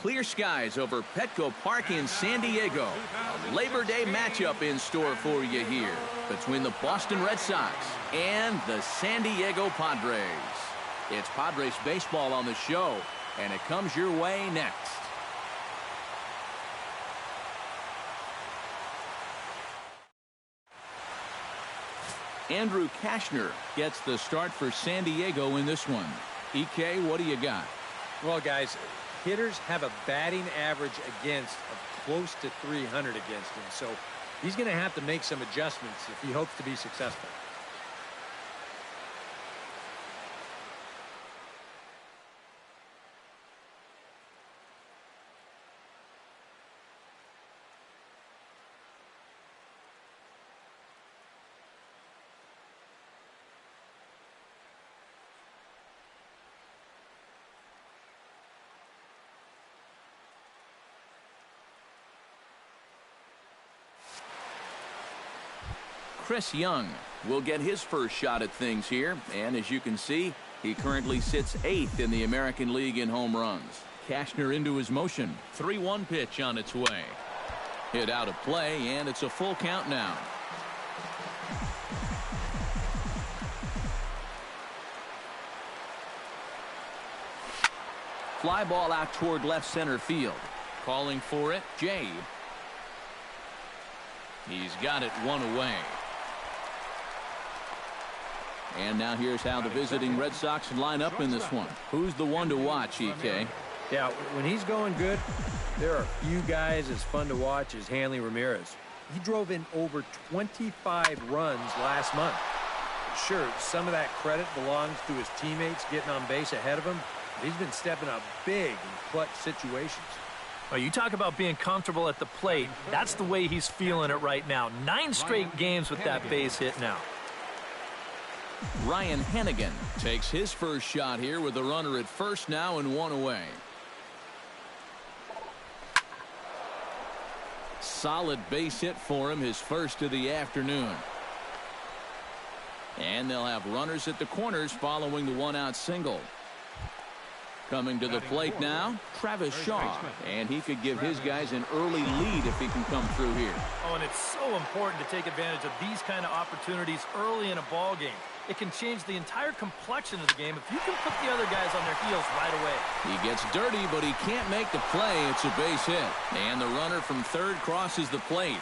clear skies over Petco Park in San Diego. A Labor Day matchup in store for you here between the Boston Red Sox and the San Diego Padres. It's Padres baseball on the show, and it comes your way next. Andrew Kashner gets the start for San Diego in this one. EK, what do you got? Well, guys, hitters have a batting average against of close to 300 against him. So he's going to have to make some adjustments if he hopes to be successful. Chris Young will get his first shot at things here, and as you can see, he currently sits 8th in the American League in home runs. Kashner into his motion. 3-1 pitch on its way. Hit out of play, and it's a full count now. Fly ball out toward left center field. Calling for it, Jay. He's got it one away. And now here's how the visiting Red Sox line up in this one. Who's the one to watch, EK? Yeah, when he's going good, there are few guys as fun to watch as Hanley Ramirez. He drove in over 25 runs last month. Sure, some of that credit belongs to his teammates getting on base ahead of him, but he's been stepping up big in clutch situations. Well, you talk about being comfortable at the plate. That's the way he's feeling it right now. 9 straight games with that base hit now. Ryan Hennigan takes his first shot here with a runner at first now and one away. Solid base hit for him, his first of the afternoon. And they'll have runners at the corners following the one-out single. Coming to the plate now, Travis Shaw, and he could give his guys an early lead if he can come through here. Oh, and it's so important to take advantage of these kind of opportunities early in a ball game. It can change the entire complexion of the game if you can put the other guys on their heels right away. He gets dirty, but he can't make the play. It's a base hit, and the runner from third crosses the plate.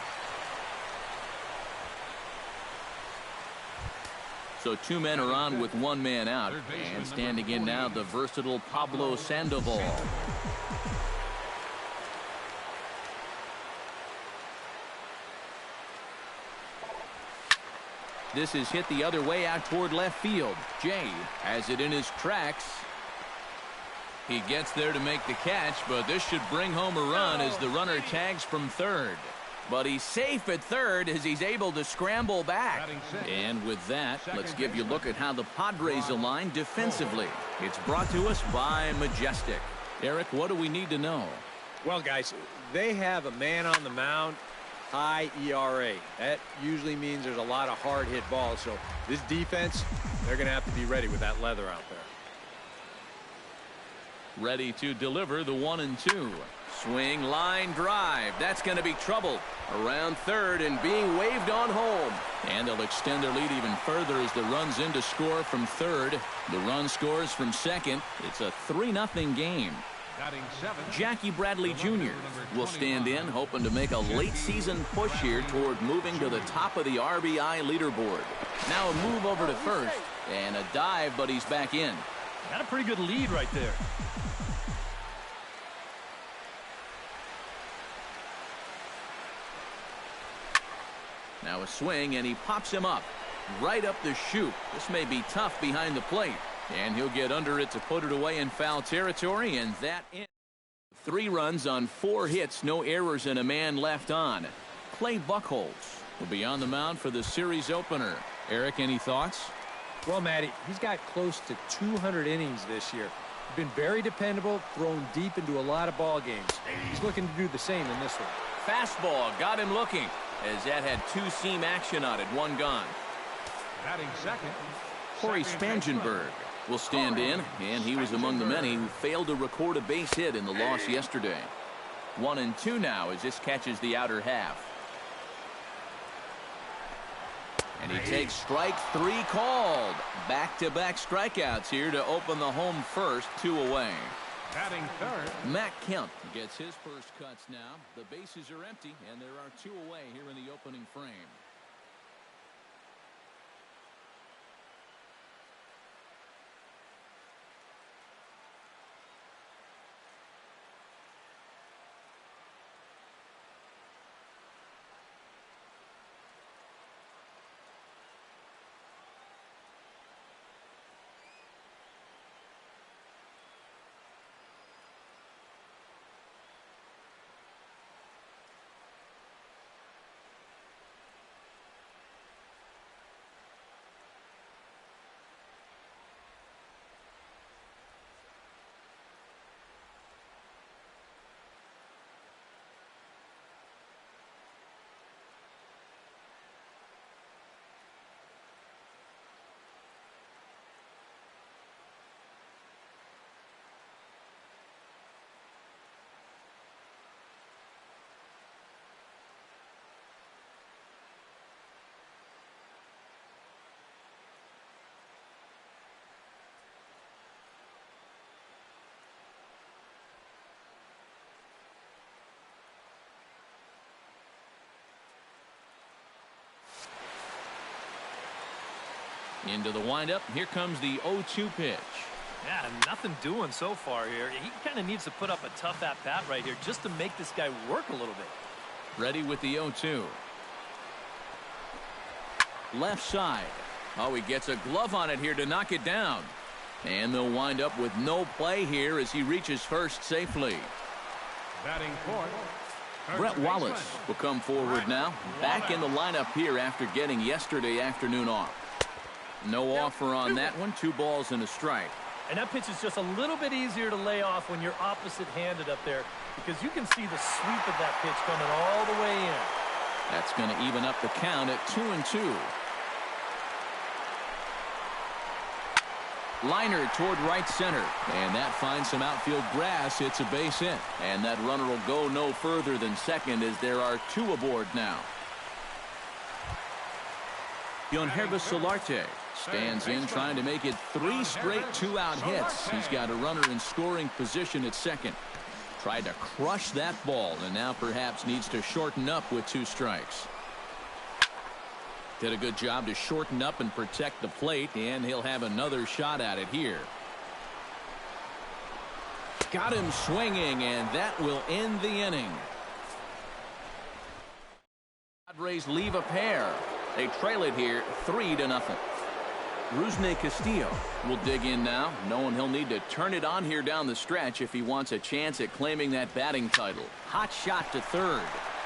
So 2 men are on with 1 man out. And standing in now, the versatile Pablo Sandoval. This is hit the other way out toward left field. Jay has it in his tracks. He gets there to make the catch, but this should bring home a run as the runner tags from third. But he's safe at third as he's able to scramble back. And with that, let's give you a look at how the Padres align defensively. It's brought to us by Majestic. Eric, what do we need to know? Well, guys, they have a man on the mound, high ERA. That usually means there's a lot of hard hit balls. So this defense, they're going to have to be ready with that leather out there. Ready to deliver the 1-2. Swing, line drive. That's going to be trouble. Around third and being waved on home. And they'll extend their lead even further as the run's in to score from third. The run scores from second. It's a 3-0 game. Jackie Bradley Jr. will stand in, hoping to make a late season push here toward moving to the top of the RBI leaderboard. Now a move over to first and a dive, but he's back in. Got a pretty good lead right there. Now a swing, and he pops him up right up the chute. This may be tough behind the plate, and he'll get under it to put it away in foul territory, and that ends. 3 runs on 4 hits, no errors, and a man left on. Clay Buchholz will be on the mound for the series opener. Eric, any thoughts? Well, Matty, he's got close to 200 innings this year. He's been very dependable, thrown deep into a lot of ball games. He's looking to do the same in this one. Fastball got him looking, as that had 2-seam action on it, 1 gone. Batting second, Corey Spangenberg will stand in, and he was among the many who failed to record a base hit in the loss yesterday. 1-2 now as this catches the outer half. And he takes strike 3 called. Back-to-back strikeouts here to open the home first, 2 away. Batting third, Matt Kemp gets his first cuts now. The bases are empty, and there are 2 away here in the opening frame. Into the windup. Here comes the 0-2 pitch. Yeah, nothing doing so far here. He kind of needs to put up a tough at-bat right here just to make this guy work a little bit. Ready with the 0-2. Left side. Oh, he gets a glove on it here to knock it down. And they'll wind up with no play here as he reaches first safely. batting fourth, Brett Wallace will come forward now. Back in the lineup here after getting yesterday afternoon off. No offer on that one. 2 balls and a strike. And that pitch is just a little bit easier to lay off when you're opposite-handed up there because you can see the sweep of that pitch coming all the way in. That's going to even up the count at 2-2. Liner toward right center, and that finds some outfield grass. It's a base hit, and that runner will go no further than second as there are 2 aboard now. Yonhervis Solarte stands in, trying to make it 3 straight 2-out hits. He's got a runner in scoring position at second. Tried to crush that ball, and now perhaps needs to shorten up with 2 strikes. Did a good job to shorten up and protect the plate, and he'll have another shot at it here. Got him swinging, and that will end the inning. Padres leave a pair. They trail it here 3-0. Rusney Castillo will dig in now, knowing he'll need to turn it on here down the stretch if he wants a chance at claiming that batting title. Hot shot to third.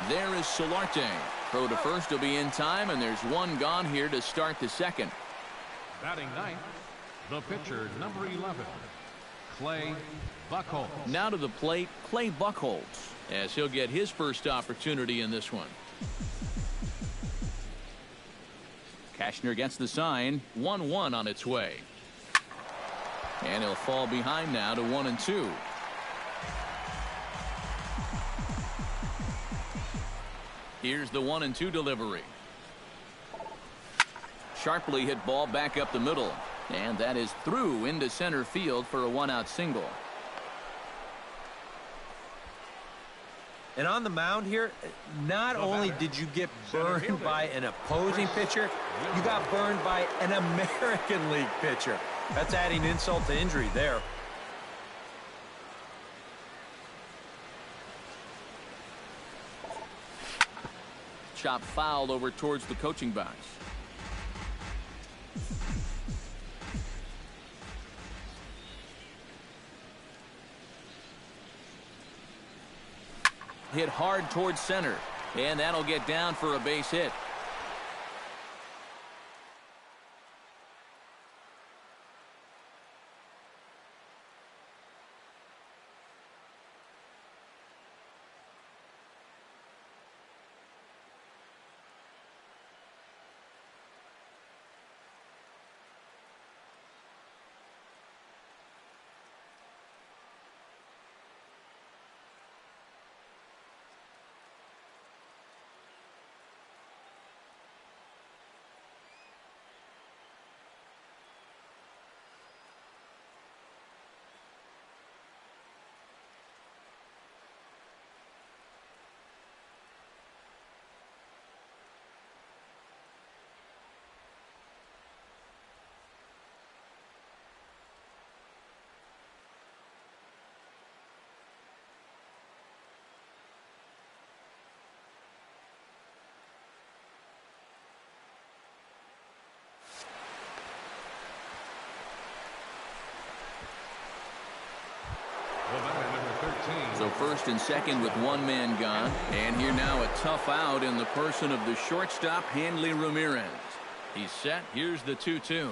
There is Solarte. Throw to first will be in time, and there's 1 gone here to start the second. batting ninth, the pitcher, number 11, Clay Buchholz. Now to the plate, Clay Buchholz, as he'll get his first opportunity in this one. Cashner gets the sign. 1-1 on its way. And he'll fall behind now to 1-2. Here's the 1-2 delivery. Sharply hit ball back up the middle. And that is through into center field for a 1-out single. And on the mound here, not only did you get burned by an opposing pitcher, you got burned by an American League pitcher. That's adding insult to injury there. Chop fouled over towards the coaching box. Hit hard towards center, and that'll get down for a base hit. first and second with one man gone. And here now a tough out in the person of the shortstop, Hanley Ramirez. He's set. Here's the 2-2.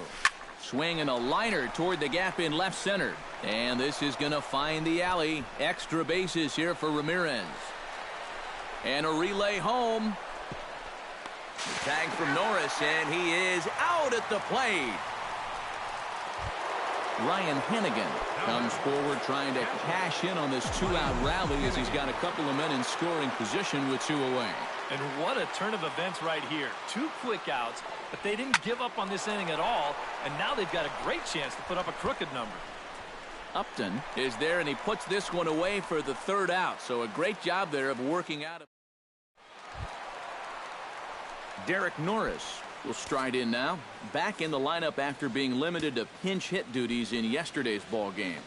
Swing and a liner toward the gap in left center. And this is going to find the alley. Extra bases here for Ramirez. And a relay home. The tag from Norris, and he is out at the plate. Ryan Hennigan comes forward trying to cash in on this two-out rally as he's got a couple of men in scoring position with 2 away. And what a turn of events right here. 2 quick outs, but they didn't give up on this inning at all, and now they've got a great chance to put up a crooked number. Upton is there, and he puts this one away for the 3rd out, so a great job there of working out. Derek Norris will stride in now, back in the lineup after being limited to pinch hit duties in yesterday's ball game.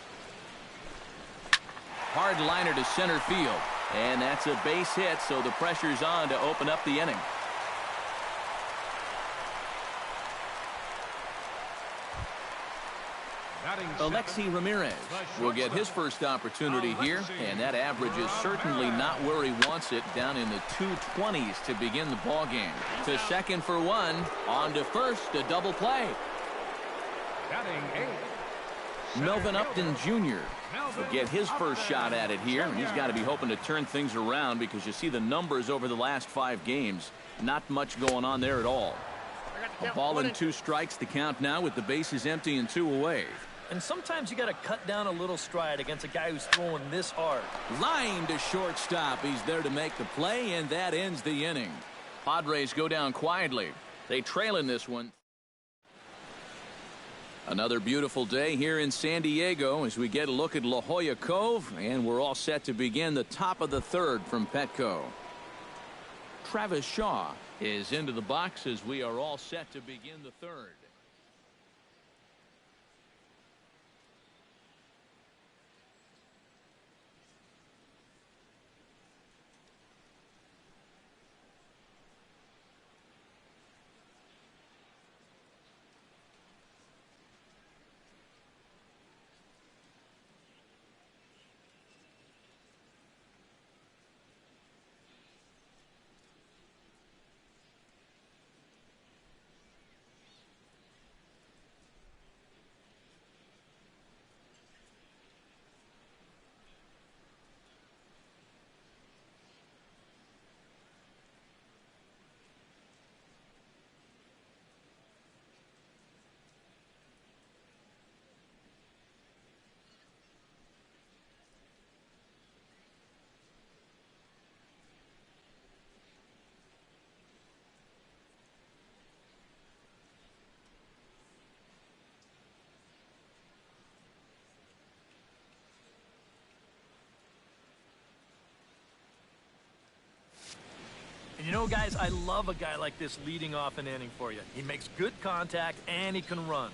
Hard liner to center field, and that's a base hit, so the pressure's on to open up the inning. Alexi Ramirez will get his first opportunity here, and that average is certainly not where he wants it, down in the 220s to begin the ball game. To second for 1, on to first, a double play. Melvin Upton Jr. will get his first shot at it here, and he's got to be hoping to turn things around because you see the numbers over the last 5 games. Not much going on there at all. A ball and 2 strikes, the count now with the bases empty and 2 away. And sometimes you got to cut down a little stride against a guy who's throwing this hard. Line to shortstop. He's there to make the play, and that ends the inning. Padres go down quietly. They trail in this one. Another beautiful day here in San Diego as we get a look at La Jolla Cove, and we're all set to begin the top of the 3rd from Petco. Travis Shaw is into the box as we are all set to begin the 3rd. And you know, guys, I love a guy like this leading off an inning for you. He makes good contact, and he can run.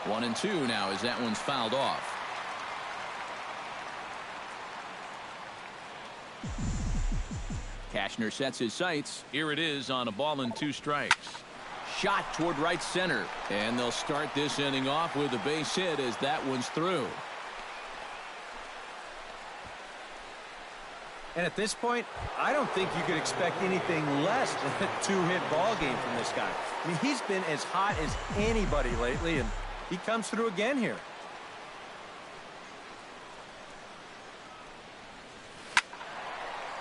1-2 now as that one's fouled off. Cashner sets his sights. Here it is on a ball and 2 strikes. Shot toward right center. And they'll start this inning off with a base hit as that one's through. And at this point, I don't think you could expect anything less than a 2-hit ball game from this guy. I mean, he's been as hot as anybody lately, and he comes through again here.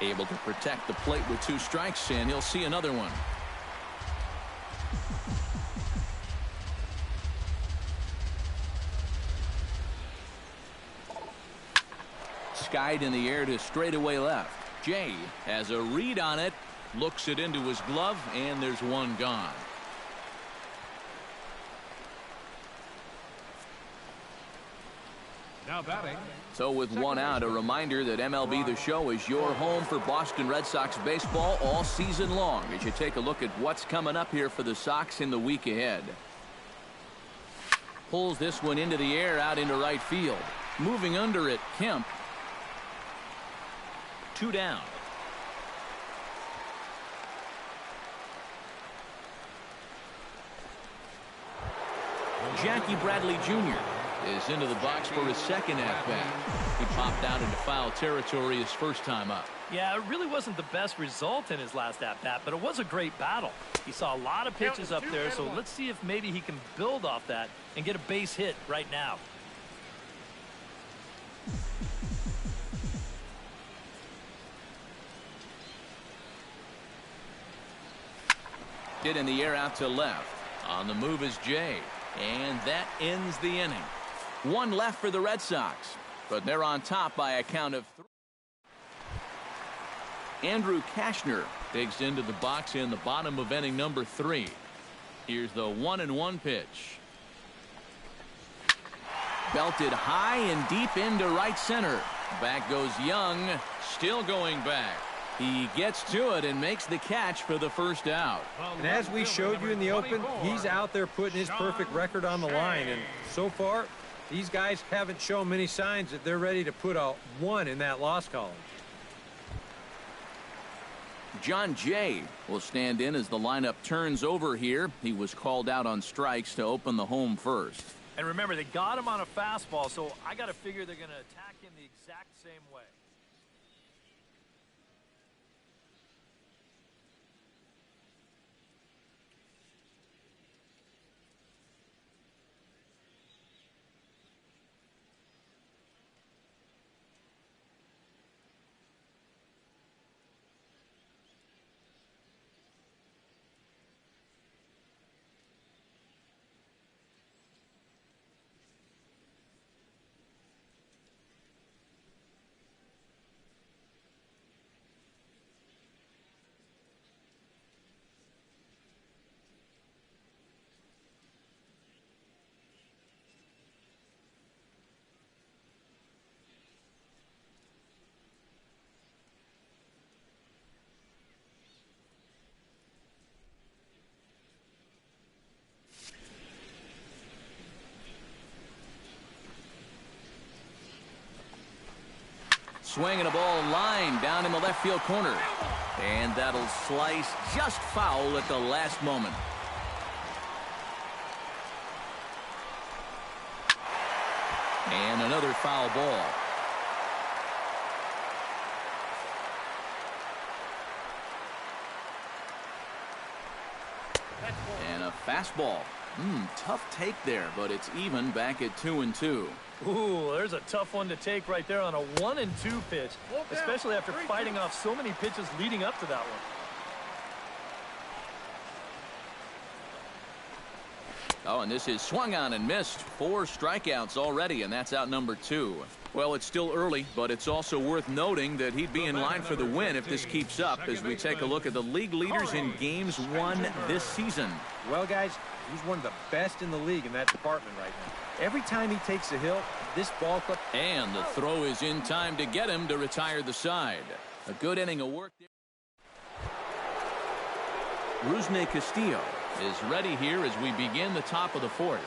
Able to protect the plate with 2 strikes, and he'll see another one. Skied in the air to straightaway left. Jay has a read on it, looks it into his glove, and there's one gone. Now batting. So with 1 out, a reminder that MLB The Show is your home for Boston Red Sox baseball all season long as you take a look at what's coming up here for the Sox in the week ahead. Pulls this one into the air out into right field. Moving under it, Kemp. 2 down. Jackie Bradley Jr. is into the box for his second at-bat. He popped out into foul territory his first time up. Yeah, it really wasn't the best result in his last at-bat, but it was a great battle. He saw a lot of pitches up there, so let's see if maybe he can build off that and get a base hit right now. Hit in the air out to left. On the move is Jay. And that ends the inning. One left for the Red Sox, but they're on top by a count of 3. Andrew Cashner digs into the box in the bottom of inning number 3. Here's the 1-1 pitch. Belted high and deep into right center. Back goes Young, still going back. He gets to it and makes the catch for the first out. And as we showed you in the open, he's out there putting his perfect record on the line. And so far, these guys haven't shown many signs that they're ready to put a 1 in that loss column. John Jay will stand in as the lineup turns over here. He was called out on strikes to open the home first. And remember, they got him on a fastball, so I got to figure they're going to attack him the exact same way. Swinging a ball line down in the left field corner. And that'll slice just foul at the last moment. And another foul ball. And a fastball. Tough take there, but it's even back at 2-2. Ooh, there's a tough one to take right there on a 1-2 pitch, especially after fighting off so many pitches leading up to that one. Oh, and this is swung on and missed. 4 strikeouts already, and that's out number 2. Well, it's still early, but it's also worth noting that he'd be in line for the win if this keeps up as we take a look at the league leaders in games won this season. Well, guys, he's one of the best in the league in that department right now. Every time he takes a hill, this ball club. And the throw is in time to get him to retire the side. A good inning of work there. Rusney Castillo is ready here as we begin the top of the 4th.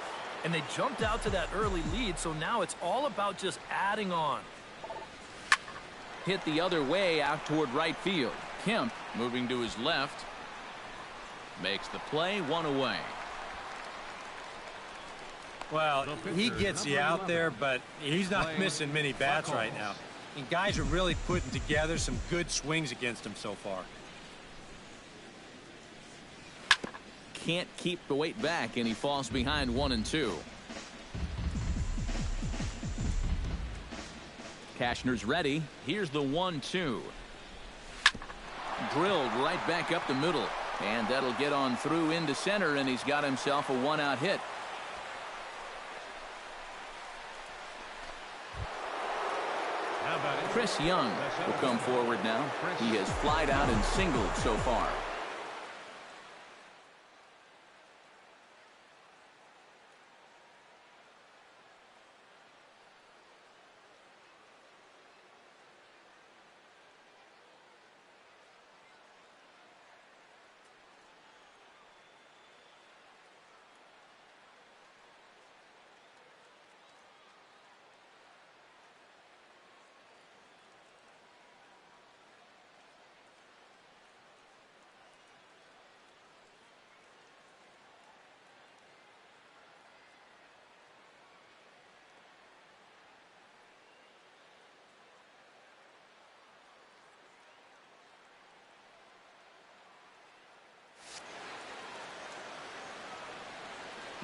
And they jumped out to that early lead, so now it's all about just adding on. Hit the other way out toward right field. Kemp moving to his left. Makes the play, 1 away. Well, he gets you out there, but he's not missing many bats right now. And guys are really putting together some good swings against him so far. Can't keep the weight back, and he falls behind 1-2. Cashner's ready. Here's the 1-2. Drilled right back up the middle. And that'll get on through into center, and he's got himself a 1-out hit. Chris Young will come forward now. He has flied out and singled so far.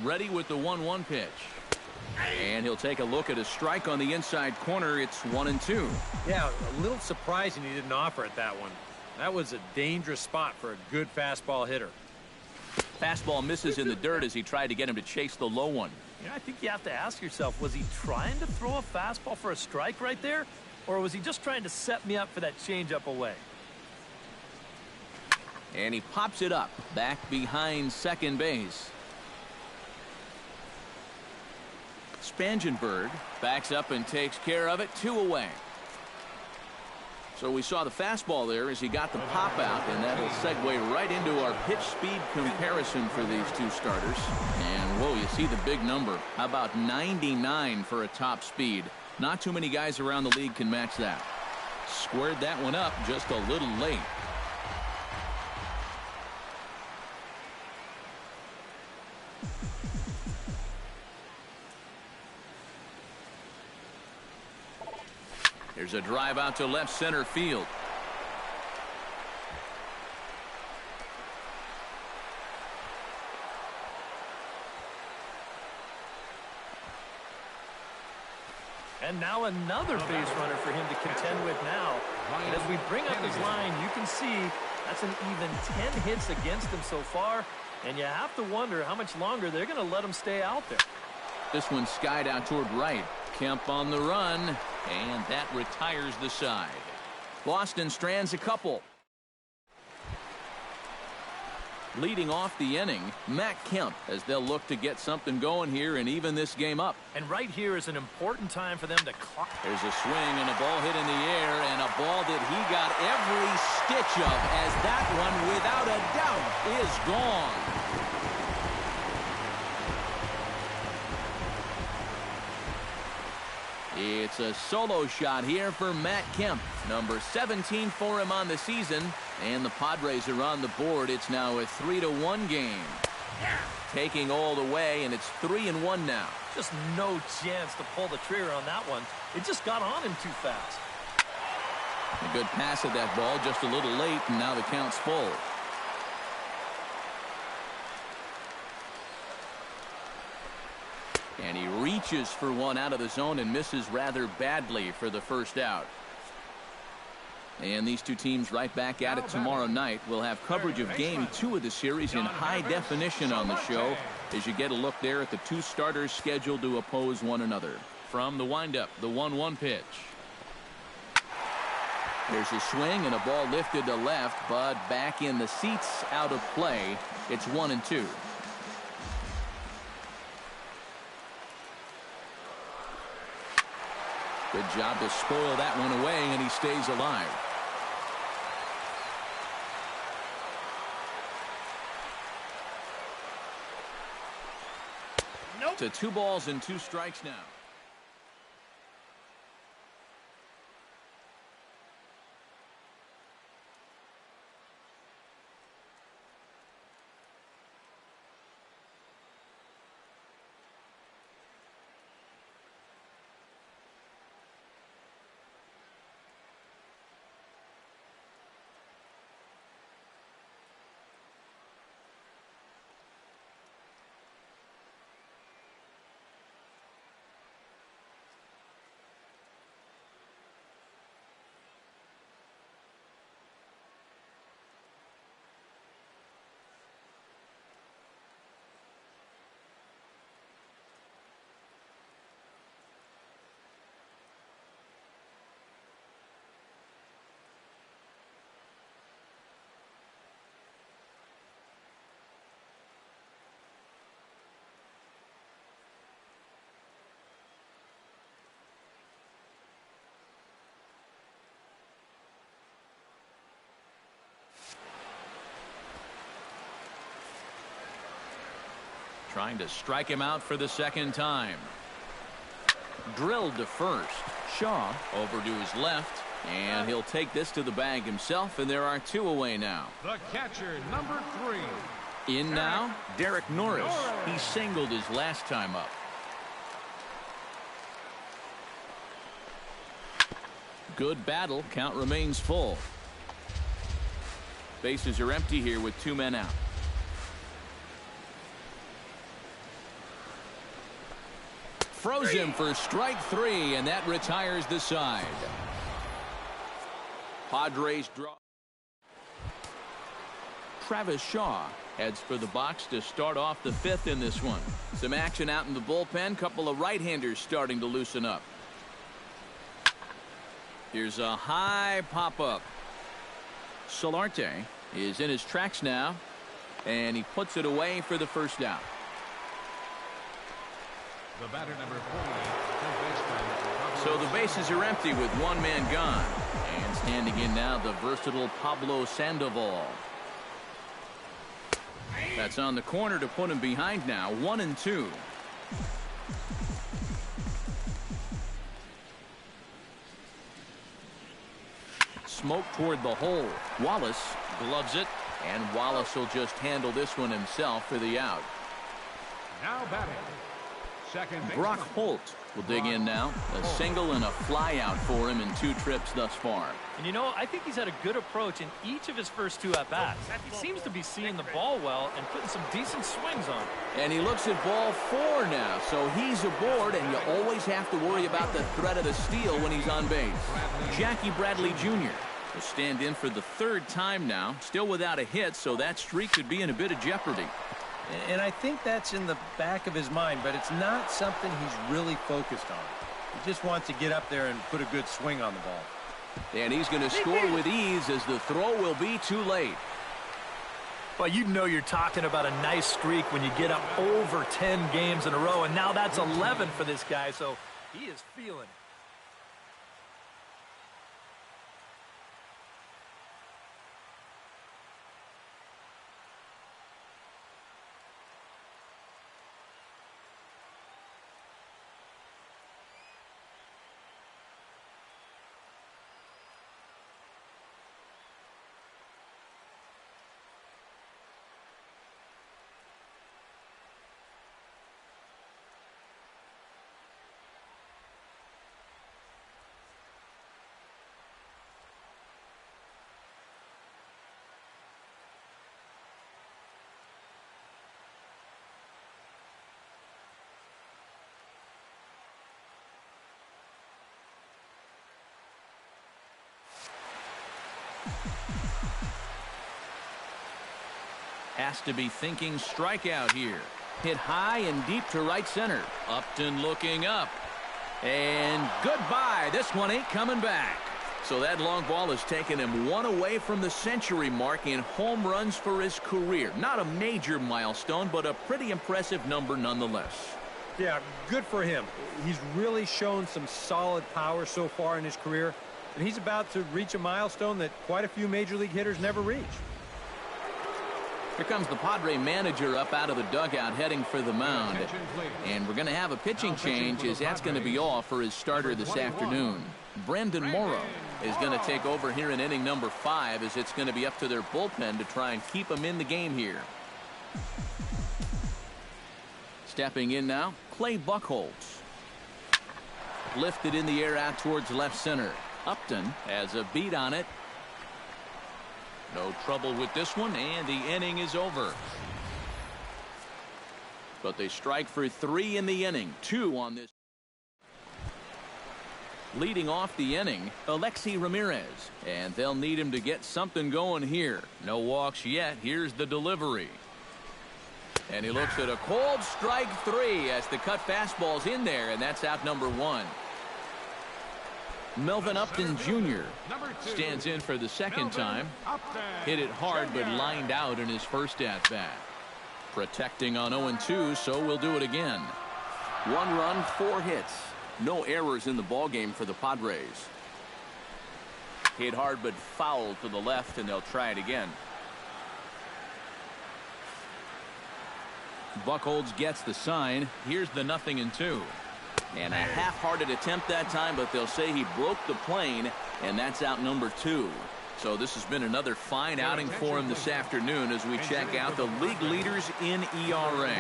Ready with the 1-1 pitch. And he'll take a look at a strike on the inside corner. It's 1-2. Yeah, a little surprising he didn't offer it that one. That was a dangerous spot for a good fastball hitter. Fastball misses in the dirt as he tried to get him to chase the low one. I think you have to ask yourself, was he trying to throw a fastball for a strike right there? Or was he just trying to set me up for that changeup away? And he pops it up back behind second base. Spangenberg backs up and takes care of it. 2 away. So we saw the fastball there as he got the pop out, and that'll segue right into our pitch speed comparison for these two starters. And whoa, you see the big number. How about 99 for a top speed? Not too many guys around the league can match that. Squared that one up just a little late. There's a drive out to left center field. And now another base runner for him to contend with now. And as we bring up his line, you can see that's an even 10 hits against him so far. And you have to wonder how much longer they're going to let him stay out there. This one skied out toward right. Kemp on the run, and that retires the side. Boston strands a couple. Leading off the inning, Matt Kemp, as they'll look to get something going here and even this game up. And right here is an important time for them to clock. There's a swing and a ball hit in the air, and a ball that he got every stitch of, as that one, without a doubt, is gone. It's a solo shot here for Matt Kemp. Number 17 for him on the season. And the Padres are on the board. It's now a 3-1 game. Taking all the way, and it's 3-1 now. Just no chance to pull the trigger on that one. It just got on him too fast. A good pass at that ball, just a little late, and now the count's full. And he reaches for one out of the zone and misses rather badly for the first out. And these two teams right back at it tomorrow night. We'll have coverage of Game 2 of the series in high definition on the show as you get a look there at the two starters scheduled to oppose one another. From the windup, the 1-1 pitch. There's a swing and a ball lifted to left, but back in the seats, out of play. It's 1-2. Good job to spoil that one away, and he stays alive. Nope. To 2 balls and 2 strikes now. Trying to strike him out for the second time. Drilled to first. Shaw over to his left, and he'll take this to the bag himself, and there are 2 away now. The catcher, number 3. In now, Derek Norris. He singled his last time up. Good battle. Count remains full. Bases are empty here with 2 men out. Froze him for strike 3, and that retires the side. Padres draw. Travis Shaw heads for the box to start off the 5th in this one. Some action out in the bullpen. Couple of right-handers starting to loosen up. Here's a high pop-up. Solarte is in his tracks now, and he puts it away for the first out. The batter, number 48, so the bases are empty with one man gone. And standing in now, the versatile Pablo Sandoval. That's on the corner to put him behind now. 1-2. Smoke toward the hole. Wallace gloves it, and Wallace will just handle this one himself for the out. now batting. Second baseman. Brock Holt will dig in now. A single and a fly out for him in 2 trips thus far. And you know, I think he's had a good approach in each of his first 2 at-bats. He seems to be seeing the ball well and putting some decent swings on it. And he looks at ball 4 now, so he's aboard, and you always have to worry about the threat of the steal when he's on base. Jackie Bradley Jr. will stand in for the 3rd time now, still without a hit, so that streak could be in a bit of jeopardy. And I think that's in the back of his mind, but it's not something he's really focused on. He just wants to get up there and put a good swing on the ball. And he's going to score with ease as the throw will be too late. Well, you know you're talking about a nice streak when you get up over 10 games in a row, and now that's 11 for this guy, so he is feeling it. Has to be thinking strikeout here. Hit high and deep to right center. Upton looking up. And goodbye. This one ain't coming back. So that long ball has taken him 1 away from the century mark in home runs for his career. Not a major milestone, but a pretty impressive number nonetheless. Yeah, good for him. He's really shown some solid power so far in his career, and he's about to reach a milestone that quite a few major league hitters never reach. Here comes the Padre manager up out of the dugout heading for the mound. And we're going to have a pitching change as that's going to be all for his starter this afternoon. Brandon Morrow is going to take over here in inning number 5 as it's going to be up to their bullpen to try and keep him in the game here. Stepping in now, Clay Buchholz. Lifted in the air out towards left center. Upton has a beat on it. No trouble with this one, and the inning is over. But they strike for 3 in the inning, 2 on this. Leading off the inning, Alexi Ramirez, and they'll need him to get something going here. No walks yet. Here's the delivery. And he looks at a cold strike 3 as the cut fastball's in there, and that's out number 1. Melvin Upton Jr. stands in for the 2nd time. Hit it hard but lined out in his first at-bat. Protecting on 0-2, so we'll do it again. 1 run, 4 hits. No errors in the ballgame for the Padres. Hit hard but foul to the left, and they'll try it again. Buchholz gets the sign. Here's the 0-2. And a half-hearted attempt that time, but they'll say he broke the plane, and that's out number 2. So this has been another fine outing for him this afternoon as we check out the league leaders in ERA.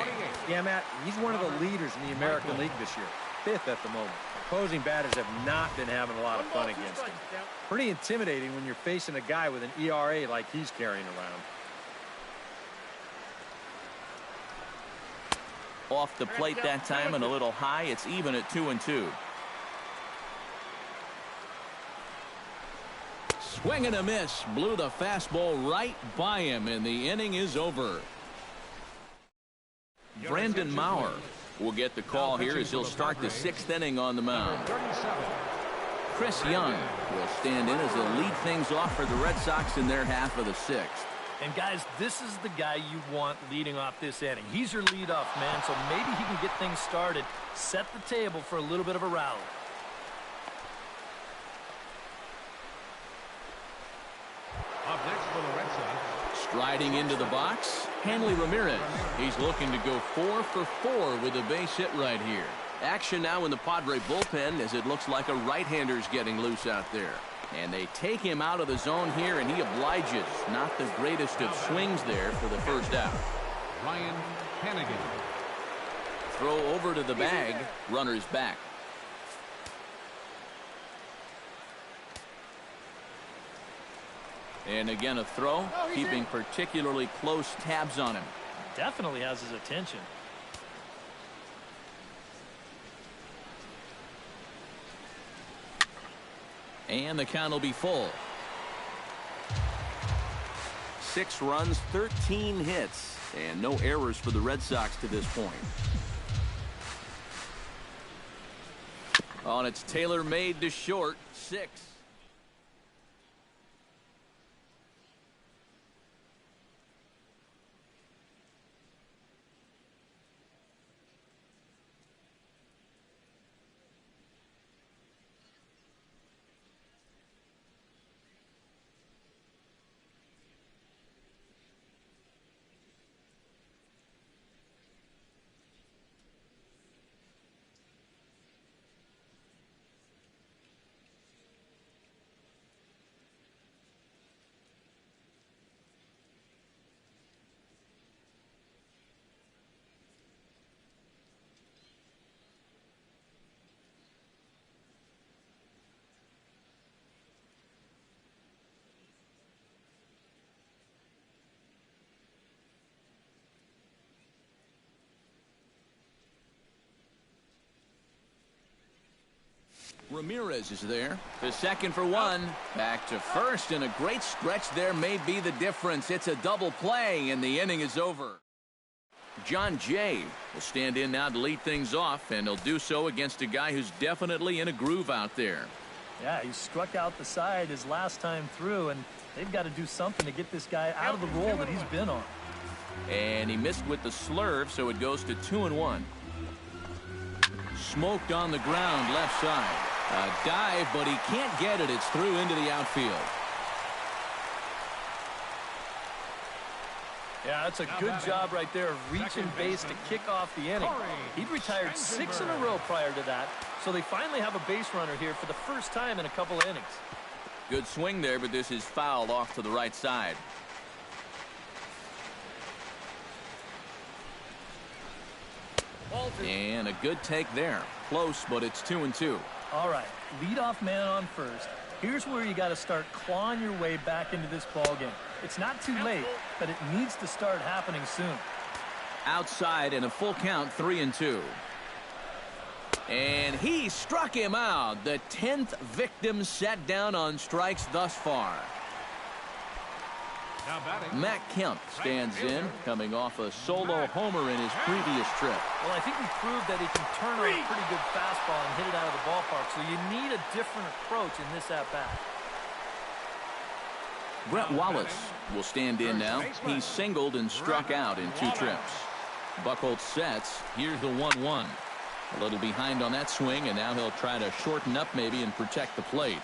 Yeah, Matt, he's one of the leaders in the American League this year. 5th at the moment. Opposing batters have not been having a lot of fun against him. Pretty intimidating when you're facing a guy with an ERA like he's carrying around. off the plate that time and a little high. It's even at 2-2. Swing and a miss. Blew the fastball right by him, and the inning is over. Brandon Maurer will get the call here as he'll start the 6th inning on the mound. Chris Young will stand in as he'll lead things off for the Red Sox in their half of the 6th. And guys, this is the guy you want leading off this inning. He's your leadoff man, so maybe he can get things started, set the table for a little bit of a rally. Up next for the Red Sox. Striding into the box, Hanley Ramirez. He's looking to go 4 for 4 with a base hit right here. Action now in the Padre bullpen as it looks like a right-hander's getting loose out there. And they take him out of the zone here, and he obliges. Not the greatest of swings there for the first out. Ryan Hannigan. Throw over to the bag. Runners back. And again a throw, keeping particularly close tabs on him. Definitely has his attention. And the count will be full. 6 runs, 13 hits, and no errors for the Red Sox to this point. On its tailor-made to short, 6. Ramirez is there. The second for 1. Back to first, and a great stretch there may be the difference. It's a double play, and the inning is over. John Jay will stand in now to lead things off, and he'll do so against a guy who's definitely in a groove out there. Yeah, he struck out the side his last time through, and they've got to do something to get this guy out of the role that he's been on. And he missed with the slurve, so it goes to 2-1. Smoked on the ground left side. A dive, but he can't get it. It's through into the outfield. Yeah, that's a good job right there of reaching base to kick off the inning. He'd retired 6 in a row prior to that, so they finally have a base runner here for the first time in a couple of innings. Good swing there, but this is fouled off to the right side. And a good take there. Close, but it's 2-2. All right, leadoff man on first. Here's where you got to start clawing your way back into this ball game. It's not too late, but it needs to start happening soon. Outside in a full count, 3-2. And he struck him out. The 10th victim set down on strikes thus far. Now batting. Matt Kemp stands in, coming off a solo homer in his previous trip. Well, I think he proved that he can turn on a pretty good fastball and hit it out of the ballpark, so you need a different approach in this at-bat. Brett Wallace will stand in now. He singled and struck out in 2 trips. Buchholz sets. Here's the 1-1. A little behind on that swing, and now he'll try to shorten up maybe and protect the plate.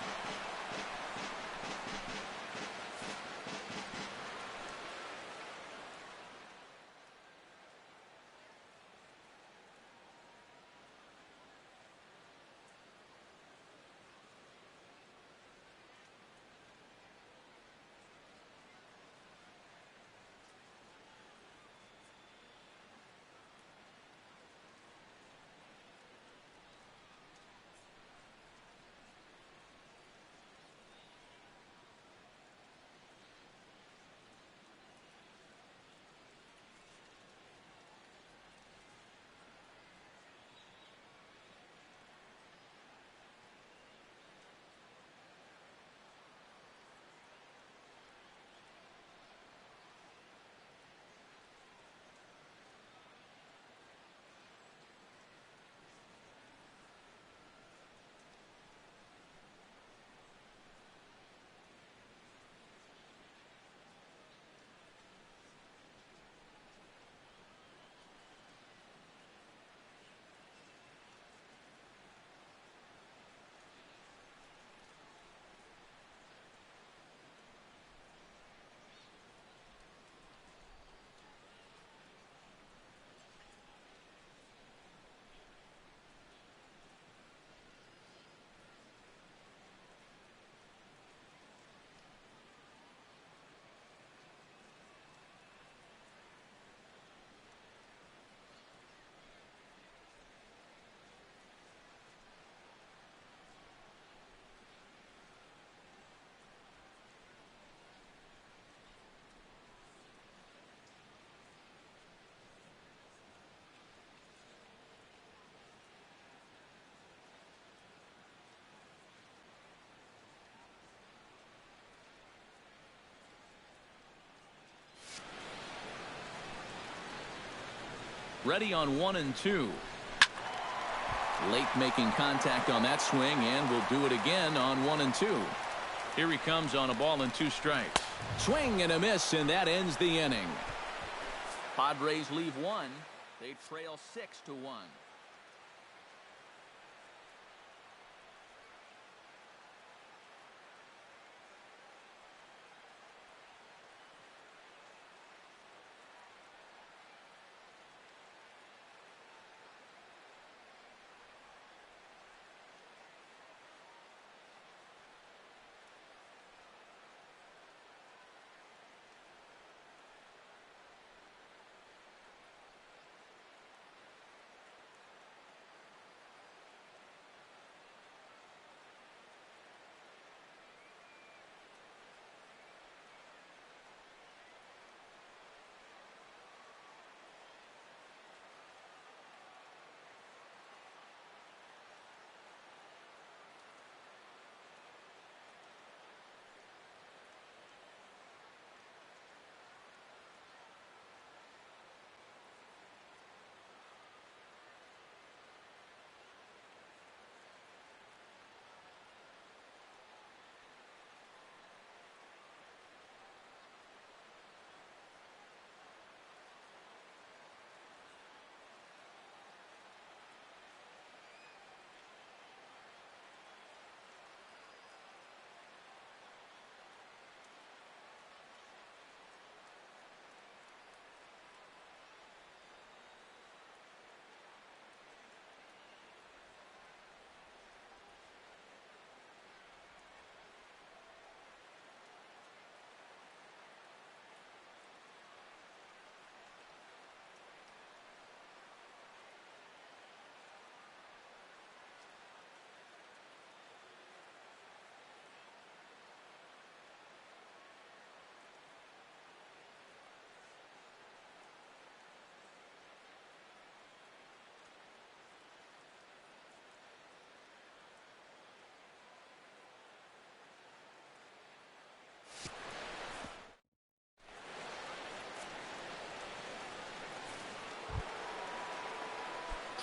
Ready on 1-2. Late making contact on that swing, and will do it again on 1-2. Here he comes on a ball and 2 strikes. Swing and a miss, and that ends the inning. Padres leave 1. They trail 6-1.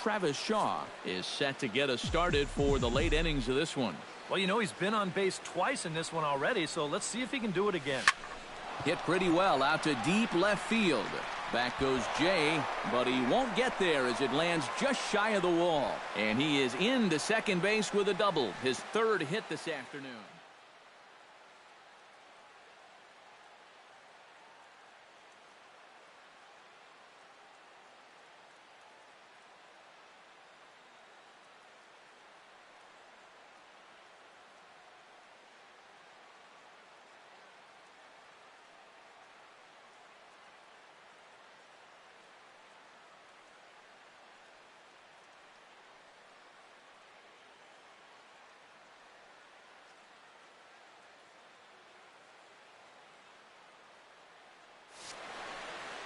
Travis Shaw is set to get us started for the late innings of this one. Well, you know, he's been on base twice in this one already, so let's see if he can do it again. Hit pretty well out to deep left field. Back goes Jay, but he won't get there as it lands just shy of the wall. And he is into second base with a double, his 3rd hit this afternoon.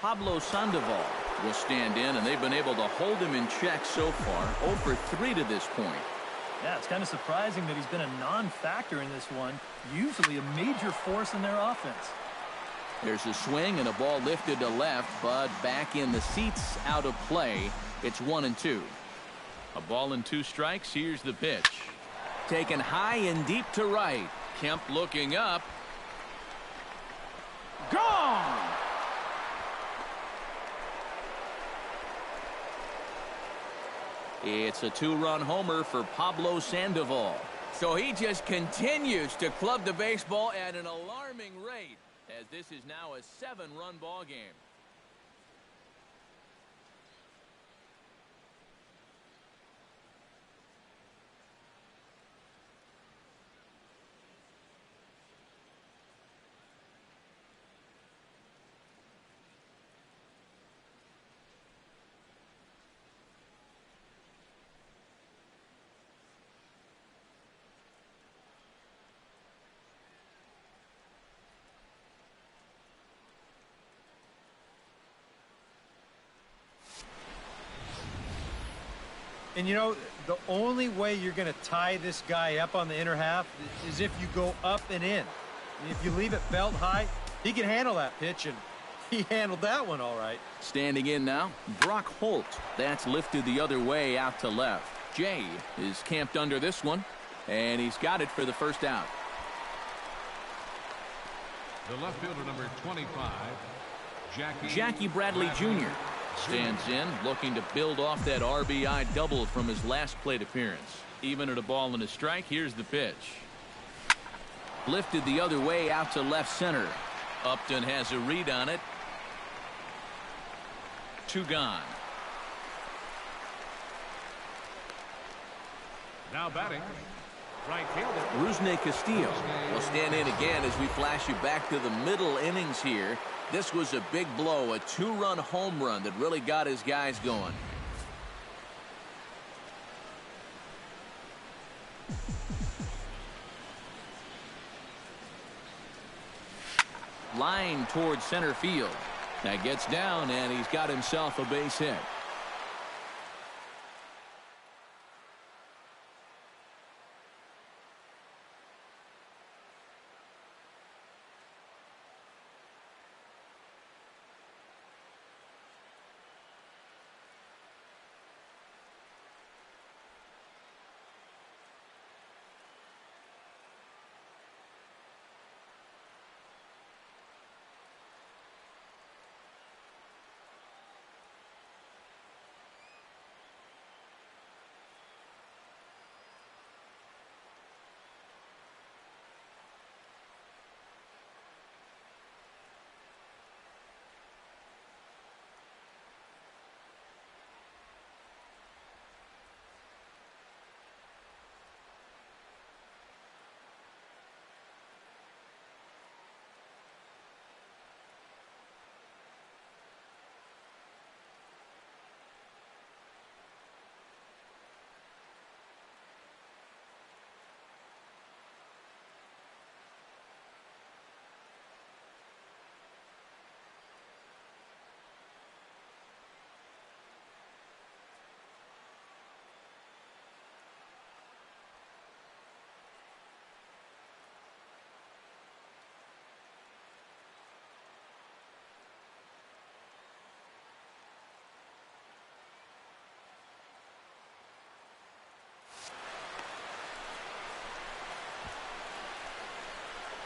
Pablo Sandoval will stand in, and they've been able to hold him in check so far. 0 for 3 to this point. Yeah, it's kind of surprising that he's been a non-factor in this one. Usually a major force in their offense. There's a swing and a ball lifted to left, but back in the seats, out of play. It's 1-2. A ball and 2 strikes. Here's the pitch. Taken high and deep to right. Kemp looking up. Gone! It's a 2-run homer for Pablo Sandoval. So he just continues to club the baseball at an alarming rate, as this is now a 7-run ball game. And, you know, the only way you're going to tie this guy up on the inner half is if you go up and in. If you leave it belt high, he can handle that pitch and He handled that one all right. Standing in now, Brock Holt. That's lifted the other way out to left. Jay is camped under this one, and he's got it for the first out. The left fielder, number 25, Jackie Bradley Jr. stands in, looking to build off that RBI double from his last plate appearance. Even at a ball and a strike, here's the pitch. Lifted the other way out to left center. Upton has a read on it. 2 gone. now batting, right fielder Rusney Castillo will stand in again as we flash you back to the middle innings here. This was a big blow, a 2-run home run that really got his guys going. Line towards center field. That gets down, and he's got himself a base hit.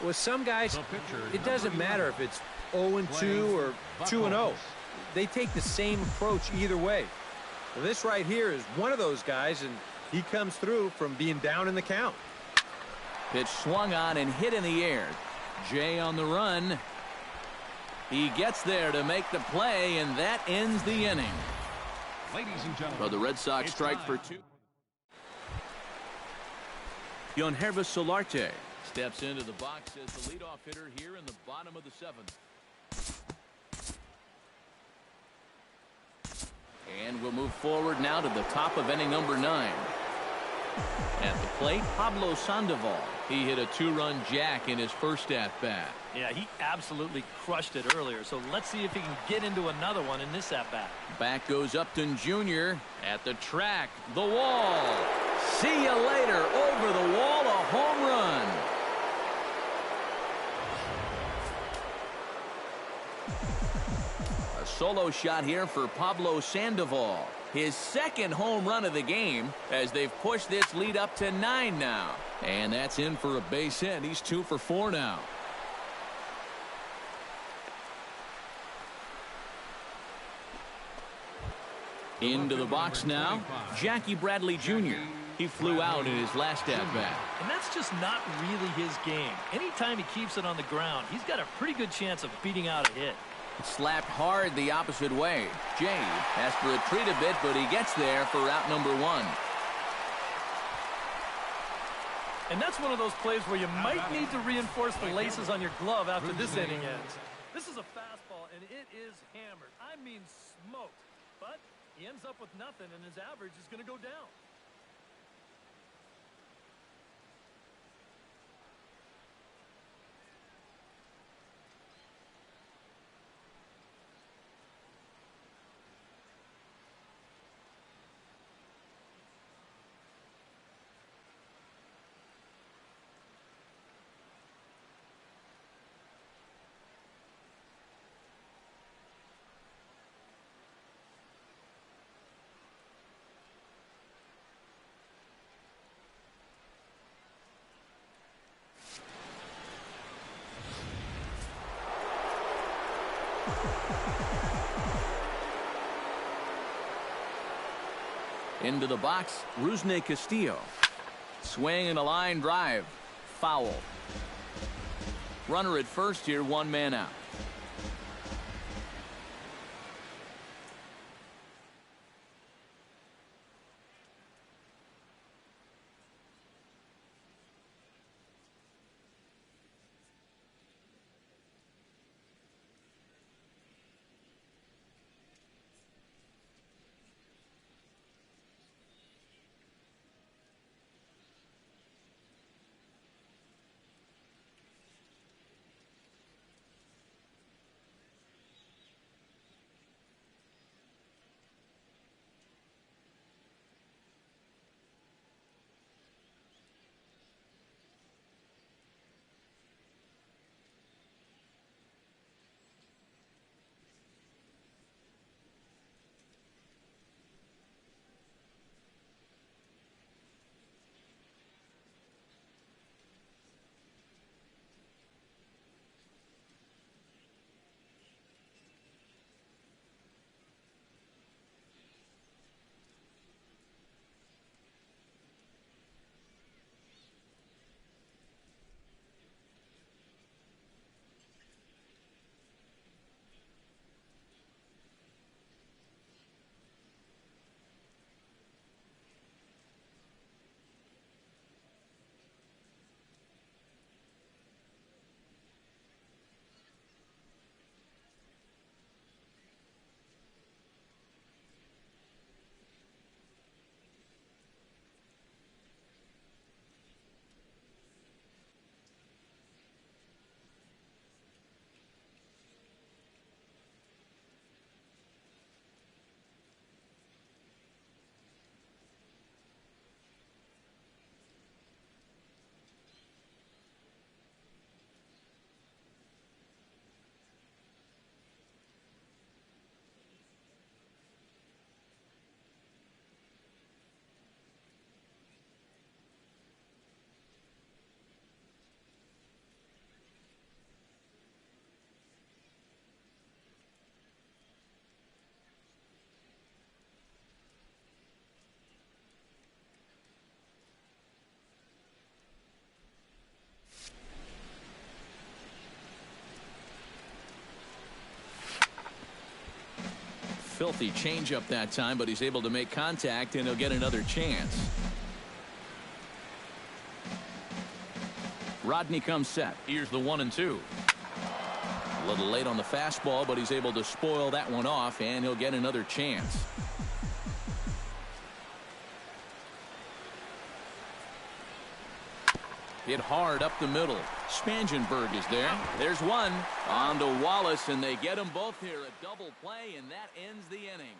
With some guys, it doesn't matter if it's 0-2 or 2-0. They take the same approach either way. Well, this right here is one of those guys, and he comes through from being down in the count. Pitch swung on and hit in the air. Jay on the run. He gets there to make the play, and that ends the inning. Ladies and gentlemen, So the Red Sox strike for 2. Yonhervis Solarte steps into the box as the leadoff hitter here in the bottom of the 7th. And we'll move forward now to the top of inning number 9. At the plate, Pablo Sandoval. He hit a 2-run jack in his first at-bat. Yeah, he absolutely crushed it earlier, so let's see if he can get into another one in this at-bat. Back goes Upton Jr. at the track. The wall. See you later. Over the wall, a home run. A solo shot here for Pablo Sandoval. His second home run of the game as they've pushed this lead up to 9 now. And that's in for a base hit. He's 2 for 4 now. Into the box now, Jackie Bradley Jr. He flew out in his last at-bat. And that's just not really his game. Anytime he keeps it on the ground, he's got a pretty good chance of beating out a hit. Slapped hard the opposite way. Jay has to retreat a bit, but he gets there for out number 1. And that's one of those plays where you might need to reinforce the laces on your glove after this inning ends. This is a fastball, and it is hammered. I mean smoked. But he ends up with nothing, and his average is going to go down. Into the box, Rusney Castillo. Swing and a line drive. Foul. Runner at first here, one man out. Filthy changeup that time, but he's able to make contact, and he'll get another chance. Rodney comes set. Here's the 1-2. A little late on the fastball, but he's able to spoil that one off, and he'll get another chance. Hit hard up the middle. Spangenberg is there. There's one. On to Wallace, and they get them both here. A double play, and that ends the inning.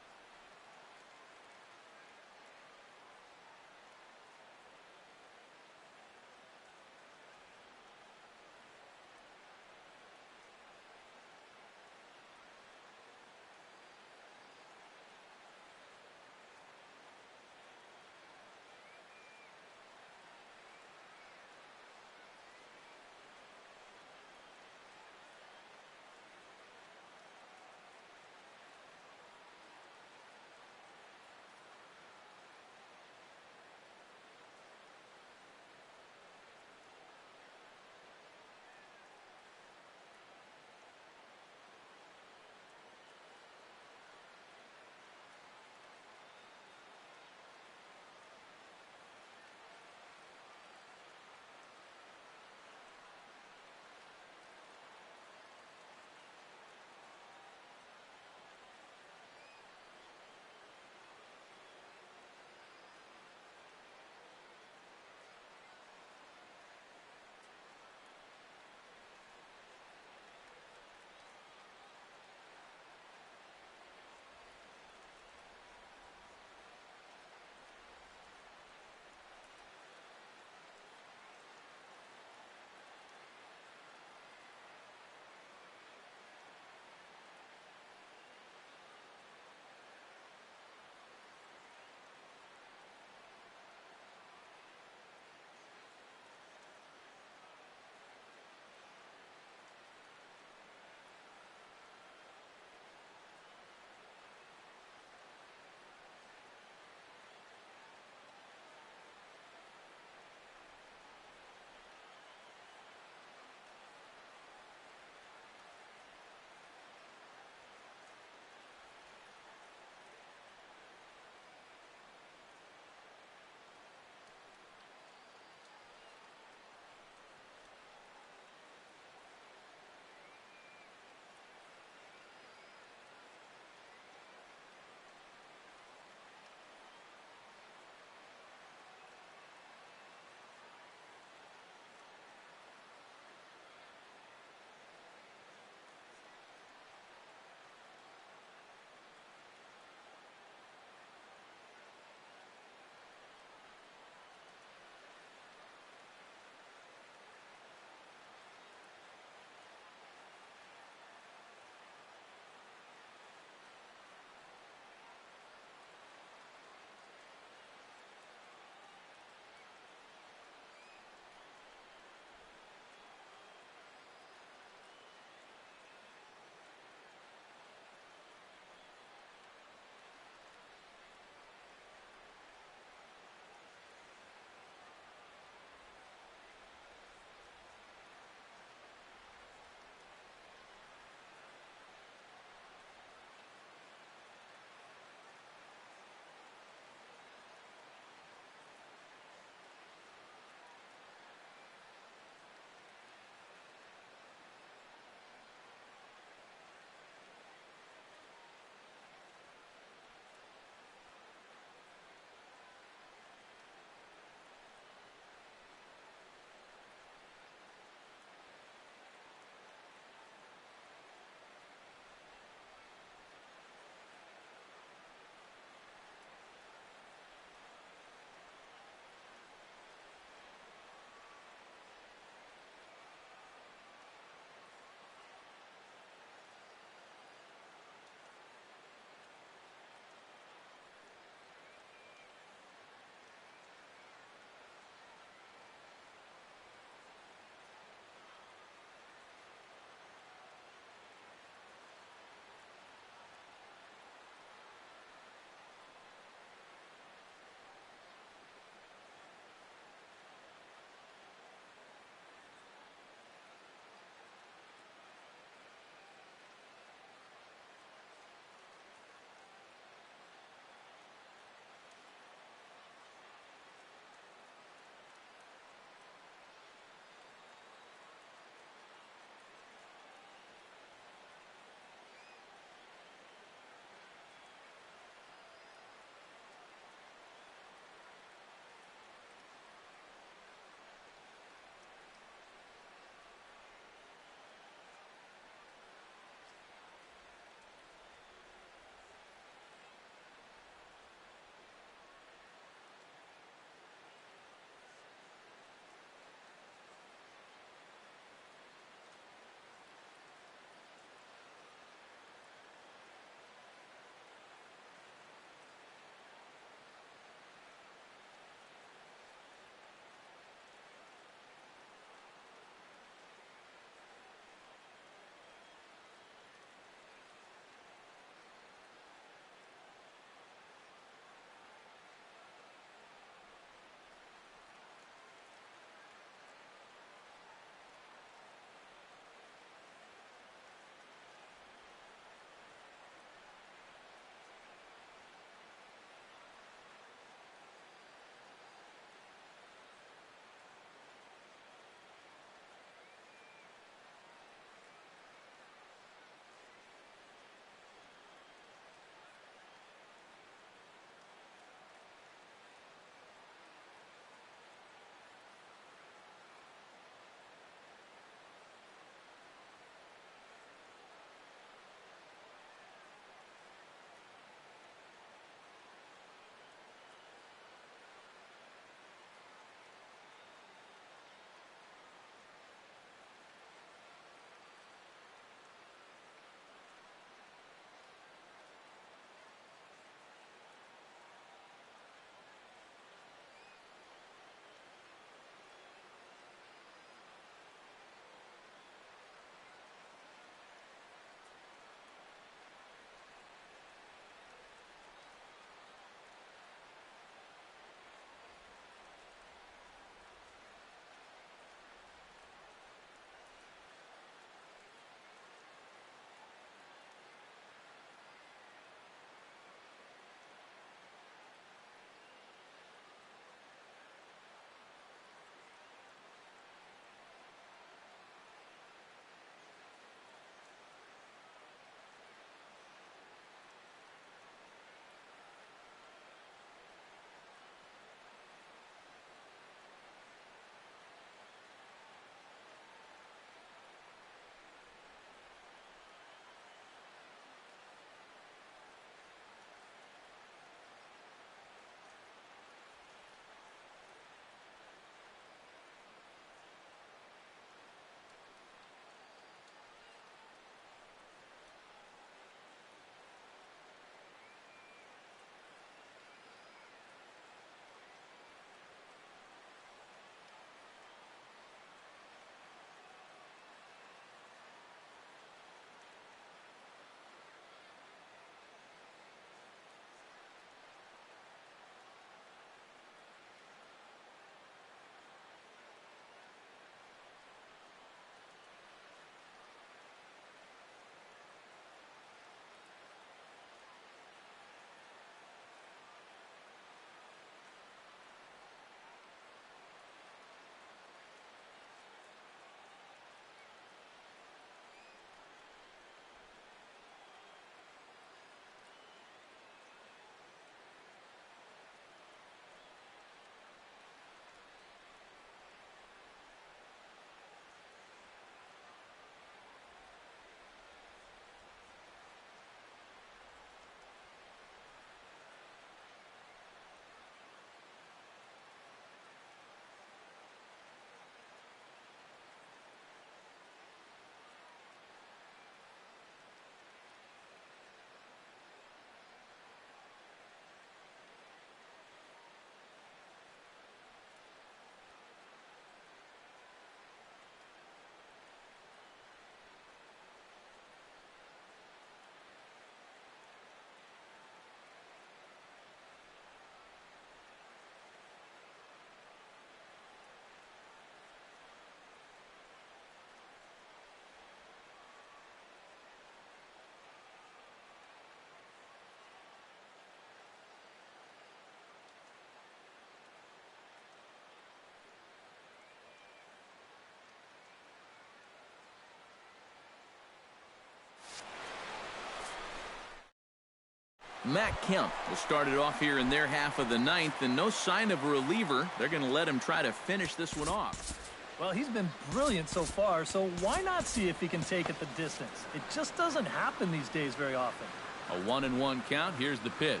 Matt Kemp will start it off here in their half of the ninth, and no sign of a reliever. They're going to let him try to finish this one off. Well, he's been brilliant so far, so why not see if he can take it the distance? It just doesn't happen these days very often. A 1-1 count. Here's the pitch.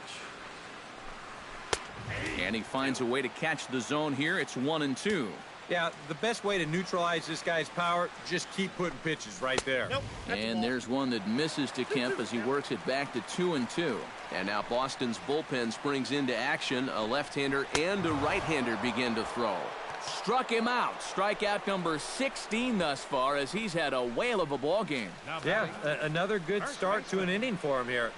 And he finds a way to catch the zone here. It's 1-2. Yeah, the best way to neutralize this guy's power, just keep putting pitches right there. Nope. And there's one that misses to Kemp as he works it back to 2-2. And now Boston's bullpen springs into action. A left-hander and a right-hander begin to throw. Struck him out. Strikeout number 16 thus far as he's had a whale of a ball game. Yeah, another good start to an inning for him here.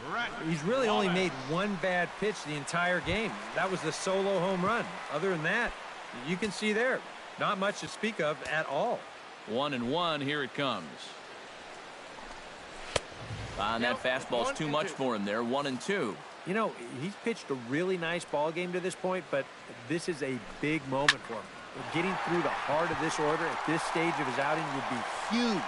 He's really only made one bad pitch the entire game. That was the solo home run. Other than that, you can see there, not much to speak of at all. 1-1. Here it comes. And that fastball's too much for him there. 1-2. You know, he's pitched a really nice ball game to this point, but this is a big moment for him. Getting through the heart of this order at this stage of his outing would be huge.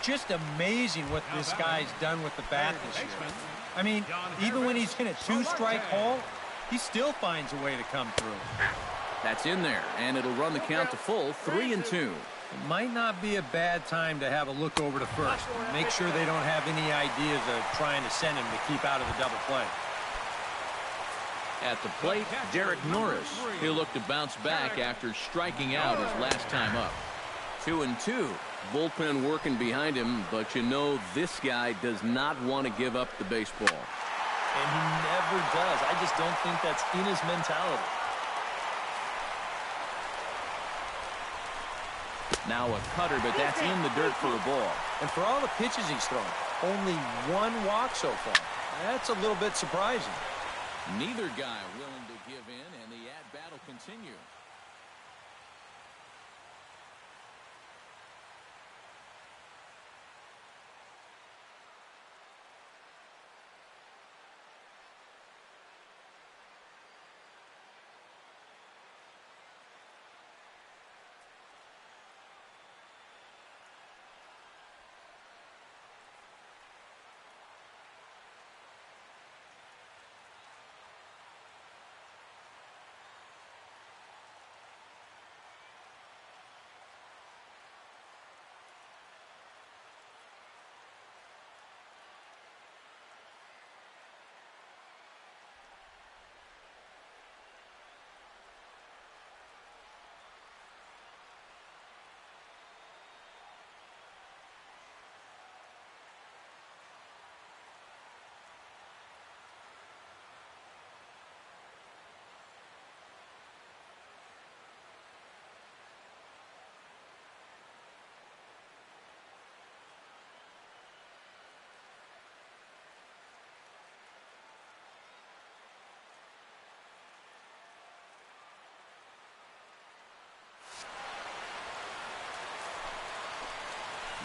Just amazing what this guy's done with the bat this year. I mean, even when he's in a two-strike hole, he still finds a way to come through. That's in there, and it'll run the count to full. 3-2. It might not be a bad time to have a look over to first. Make sure they don't have any ideas of trying to send him to keep out of the double play. At the plate, Derek Norris. He'll look to bounce back after striking out his last time up. 2-2. Bullpen working behind him, but you know this guy does not want to give up the baseball. And he never does. I just don't think that's in his mentality. Now a cutter, but that's in the dirt for a ball. And for all the pitches he's thrown, only one walk so far. That's a little bit surprising. Neither guy willing to give in, and the at-bat will continue.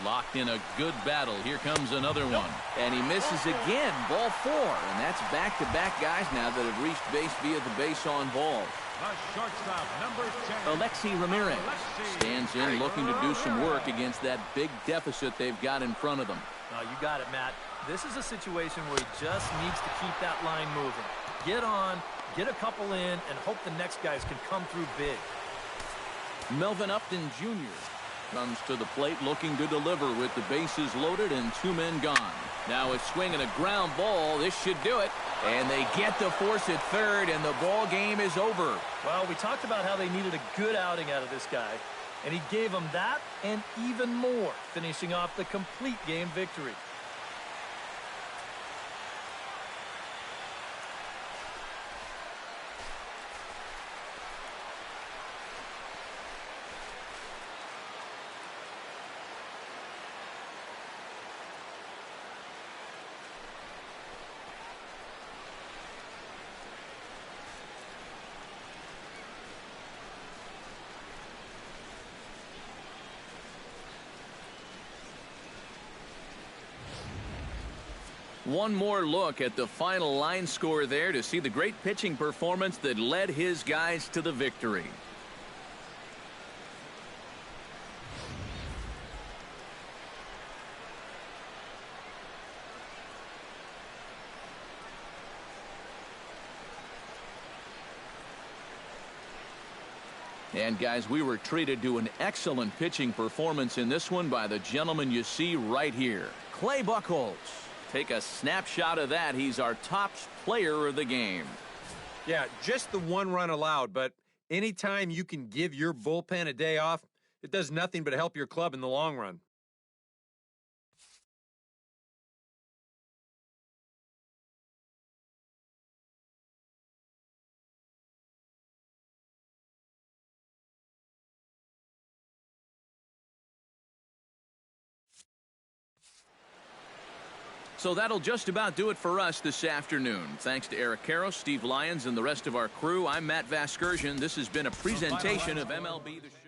Locked in a good battle. Here comes another one. And he misses again. Ball 4. And that's back-to-back guys now that have reached base via the base on ball. Shortstop, number 10. Alexi Ramirez stands in looking to do some work against that big deficit they've got in front of them. Oh, you got it, Matt. This is a situation where he just needs to keep that line moving. Get on, get a couple in, and hope the next guys can come through big. Melvin Upton Jr. comes to the plate looking to deliver with the bases loaded and 2 men gone. Now a swing and a ground ball. This should do it. And they get the force at third, and the ball game is over. Well, we talked about how they needed a good outing out of this guy, and he gave them that and even more, finishing off the complete game victory. One more look at the final line score there to see the great pitching performance that led his guys to the victory. And guys, we were treated to an excellent pitching performance in this one by the gentleman you see right here, Clay Buchholz. Take a snapshot of that. He's our top player of the game. Yeah, just the 1 run allowed, but anytime you can give your bullpen a day off, it does nothing but help your club in the long run. So that'll just about do it for us this afternoon. Thanks to Eric Karros, Steve Lyons, and the rest of our crew. I'm Matt Vasgersian. This has been a presentation of MLB The Show.